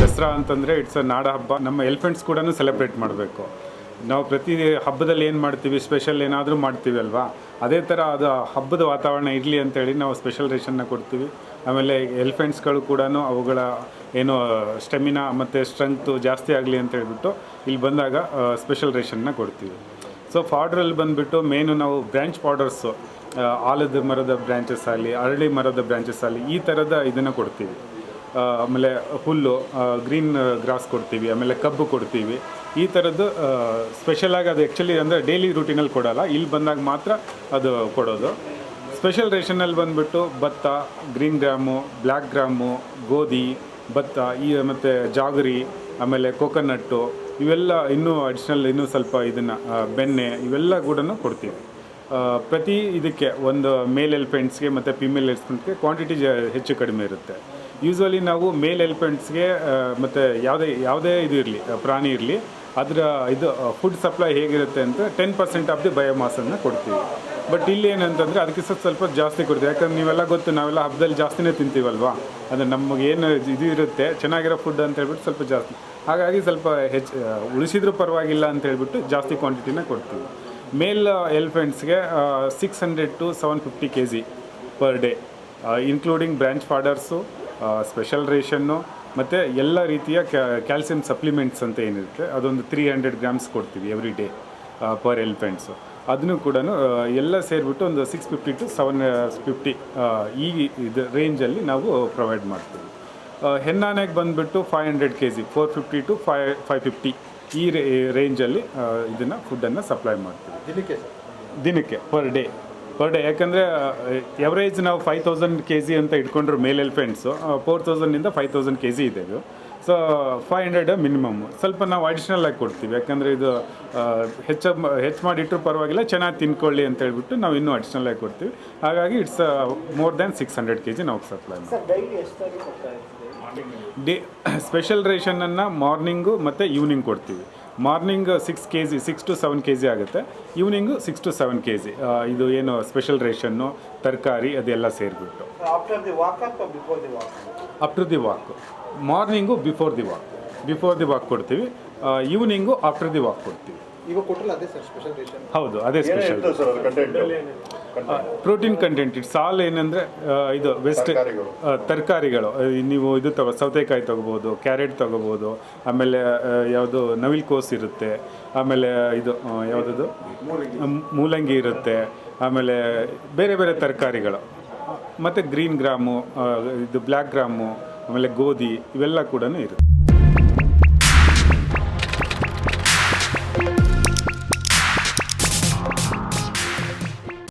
ದಸರಾ ಅಂತಂದರೆ it's a ನಾಡ ಹಬ್ಬ. ನಮ್ಮ ಎಲಿಫೆಂಟ್ಸ್ ಕೂಡ ಸೆಲೆಬ್ರೇಟ್ ಮಾಡಬೇಕು. ನಾವು ಪ್ರತಿ ಹಬ್ಬದಲ್ಲಿ ಏನು ಮಾಡ್ತೀವಿ, ಸ್ಪೆಷಲ್ ಏನಾದರೂ ಮಾಡ್ತೀವಿ ಅಲ್ವಾ, ಅದೇ ಥರ ಅದು ಹಬ್ಬದ ವಾತಾವರಣ ಇರಲಿ ಅಂತೇಳಿ ನಾವು ಸ್ಪೆಷಲ್ ರೇಷನ್ನ ಕೊಡ್ತೀವಿ. ಆಮೇಲೆ ಎಲಿಫೆಂಟ್ಸ್ಗಳು ಕೂಡ ಅವುಗಳ ಏನು ಸ್ಟೆಮಿನಾ ಮತ್ತು ಸ್ಟ್ರೆಂಗ್ತು ಜಾಸ್ತಿ ಆಗಲಿ ಅಂತ ಹೇಳ್ಬಿಟ್ಟು ಇಲ್ಲಿ ಬಂದಾಗ ಸ್ಪೆಷಲ್ ರೇಷನ್ನ ಕೊಡ್ತೀವಿ. ಸೊ ಫಾಡ್ರಲ್ಲಿ ಬಂದುಬಿಟ್ಟು ಮೇನು ನಾವು ಬ್ರ್ಯಾಂಚ್ ಫಾಡರ್ಸು, ಆಲದ ಮರದ ಬ್ರ್ಯಾಂಚಸ್ ಆಗಲಿ, ಅರಳಿ ಮರದ ಬ್ರ್ಯಾಂಚಸ್ ಆಗಲಿ, ಈ ಥರದ ಇದನ್ನು ಕೊಡ್ತೀವಿ. ಆಮೇಲೆ ಹುಲ್ಲು, ಗ್ರೀನ್ ಗ್ರಾಸ್ ಕೊಡ್ತೀವಿ, ಆಮೇಲೆ ಕಬ್ಬು ಕೊಡ್ತೀವಿ. ಈ ಥರದ್ದು ಸ್ಪೆಷಲಾಗಿ ಅದು ಆ್ಯಕ್ಚುಲಿ ಅಂದರೆ ಡೈಲಿ ರೂಟೀನಲ್ಲಿ ಕೊಡೋಲ್ಲ, ಇಲ್ಲಿ ಬಂದಾಗ ಮಾತ್ರ ಅದು ಕೊಡೋದು. ಸ್ಪೆಷಲ್ ರೇಷನಲ್ಲಿ ಬಂದುಬಿಟ್ಟು ಭತ್ತ, ಗ್ರೀನ್ ಗ್ರಾಮು, ಬ್ಲ್ಯಾಕ್ ಗ್ರಾಮು, ಗೋಧಿ, ಭತ್ತ, ಮತ್ತು ಜಾಗರಿ, ಆಮೇಲೆ ಕೊಕೊನಟ್ಟು, ಇವೆಲ್ಲ ಇನ್ನೂ ಅಡಿಷ್ನಲ್ ಇನ್ನೂ ಸ್ವಲ್ಪ ಇದನ್ನು ಬೆಣ್ಣೆ ಇವೆಲ್ಲ ಕೂಡ ಕೊಡ್ತೀವಿ. ಪ್ರತಿ ಇದಕ್ಕೆ ಒಂದು ಮೇಲ್ ಎಲಿಫೆಂಟ್ಸ್ಗೆ ಮತ್ತು ಫಿಮೇಲ್ ಎಲಿಫೆಂಟ್ಸ್ಗೆ ಕ್ವಾಂಟಿಟಿ ಹೆಚ್ಚು ಕಡಿಮೆ ಇರುತ್ತೆ. ಯೂಶ್ವಲಿ ನಾವು ಮೇಲ್ ಎಲಿಫೆಂಟ್ಸ್ಗೆ ಮತ್ತು ಯಾವುದೇ ಇದು ಇರಲಿ, ಪ್ರಾಣಿ ಇರಲಿ, ಅದರ ಇದು ಫುಡ್ ಸಪ್ಲೈ ಹೇಗಿರುತ್ತೆ ಅಂತ 10% ಆಫ್ ದಿ ಬಯೋಮಾಸನ್ನು ಕೊಡ್ತೀವಿ. ಬಟ್ ಇಲ್ಲಿ ಏನಂತಂದರೆ ಅದಕ್ಕೆ ಸ್ವಲ್ಪ ಜಾಸ್ತಿ ಕೊಡ್ತೀವಿ. ಯಾಕಂದ್ರೆ ನೀವೆಲ್ಲ ಗೊತ್ತು, ನಾವೆಲ್ಲ ಹಬ್ಬದಲ್ಲಿ ಜಾಸ್ತಿನೇ ತಿಂತೀವಲ್ವಾ, ಅದು ನಮಗೇನು ಇದು ಇರುತ್ತೆ ಚೆನ್ನಾಗಿರೋ ಫುಡ್ ಅಂತ ಹೇಳ್ಬಿಟ್ಟು ಸ್ವಲ್ಪ ಜಾಸ್ತಿ, ಹಾಗಾಗಿ ಸ್ವಲ್ಪ ಹೆಚ್ಚು ಉಳಿಸಿದ್ರೂ ಪರವಾಗಿಲ್ಲ ಅಂತ ಹೇಳ್ಬಿಟ್ಟು ಜಾಸ್ತಿ ಕ್ವಾಂಟಿಟಿನ ಕೊಡ್ತೀವಿ. ಮೇಲ್ ಎಲಿಫೆಂಟ್ಸ್ಗೆ 600 to 750 kg per day, including branch fodders, special ration, ಮತ್ತು ಎಲ್ಲ ರೀತಿಯ ಕ್ಯಾಲ್ಸಿಯಂ ಸಪ್ಲಿಮೆಂಟ್ಸ್ ಅಂತ ಏನಿರುತ್ತೆ ಅದೊಂದು 300 grams ಕೊಡ್ತೀವಿ ಎವ್ರಿ ಡೇ ಪರ್ ಎಲಿಫೆಂಟ್ಸು. ಅದನ್ನು ಕೂಡ ಎಲ್ಲ ಸೇರಿಬಿಟ್ಟು ಒಂದು 650 to 750 ಈ ಇದು ರೇಂಜಲ್ಲಿ ನಾವು ಪ್ರೊವೈಡ್ ಮಾಡ್ತೀವಿ. ಹೆಣ್ಣಾನೆಗೆ ಬಂದುಬಿಟ್ಟು 500 kg, 450 to 550 ಈ ರೇಂಜಲ್ಲಿ ಇದನ್ನು ಫುಡ್ಡನ್ನು ಸಪ್ಲೈ ಮಾಡ್ತೀವಿ ದಿನಕ್ಕೆ ಪರ್ ಡೇ. ಯಾಕಂದರೆ ಎವರೇಜ್ ನಾವು 5000 kg ಅಂತ ಇಟ್ಕೊಂಡ್ರೆ ಮೇಲ್ ಎಲಿಫೆಂಟ್ಸು 4000 to 5000 kg ಇದೆ ಇದು. So 500 minimum. ಸ್ವಲ್ಪ ನಾವು ಅಡಿಷ್ನಲ್ ಆಗಿ ಕೊಡ್ತೀವಿ, ಯಾಕಂದರೆ ಇದು ಹೆಚ್ಚು ಮಾಡಿಟ್ಟರು ಪರವಾಗಿಲ್ಲ, ಚೆನ್ನಾಗಿ ತಿನ್ಕೊಳ್ಳಿ ಅಂತ ಹೇಳ್ಬಿಟ್ಟು ನಾವು ಇನ್ನೂ ಅಡಿಷ್ನಲ್ ಆಗಿ ಕೊಡ್ತೀವಿ. ಹಾಗಾಗಿ ಇಟ್ಸ್ ಮೋರ್ ದ್ಯಾನ್ 600 kg ನಾವು ಸಪ್ಲೈ ಮಾಡ್ತೀವಿ. ಸ್ಪೆಷಲ್ ರೇಷನನ್ನು ಮಾರ್ನಿಂಗು ಮತ್ತು ಈವ್ನಿಂಗ್ ಕೊಡ್ತೀವಿ. ಮಾರ್ನಿಂಗ್ 6 to 7 kg ಆಗುತ್ತೆ, ಈವ್ನಿಂಗು 6 to 7 kg. ಇದು ಏನು ಸ್ಪೆಷಲ್ ರೇಷನ್ನು, ತರಕಾರಿ ಅದೆಲ್ಲ ಸೇರಿಬಿಟ್ಟು. After the walk, morning before the walk ಕೊಡ್ತೀವಿ, ಈವ್ನಿಂಗು ಆಫ್ಟರ್ ದಿ ವಾಕ್ ಕೊಡ್ತೀವಿ. ಹೌದು, ಅದೇ special protein content. It's all ಏನಂದರೆ ಇದು ವೆಸ್ಟ್ ತರಕಾರಿಗಳು, ನೀವು ಇದು ಸೌತೆಕಾಯಿ ತೊಗೋಬೋದು, ಕ್ಯಾರೆಟ್ ತೊಗೋಬೋದು, ಆಮೇಲೆ ಯಾವುದು ನವಿಲುಕೋಸು ಇರುತ್ತೆ, ಆಮೇಲೆ ಇದು ಯಾವುದದು ಮೂಲಂಗಿ ಇರುತ್ತೆ, ಆಮೇಲೆ ಬೇರೆ ಬೇರೆ ತರಕಾರಿಗಳು, ಮತ್ತು ಗ್ರೀನ್ ಗ್ರಾಮು, ಇದು ಬ್ಲ್ಯಾಕ್ ಗ್ರಾಮು, ಆಮೇಲೆ ಗೋಧಿ, ಇವೆಲ್ಲ ಕೂಡ ಇರುತ್ತೆ.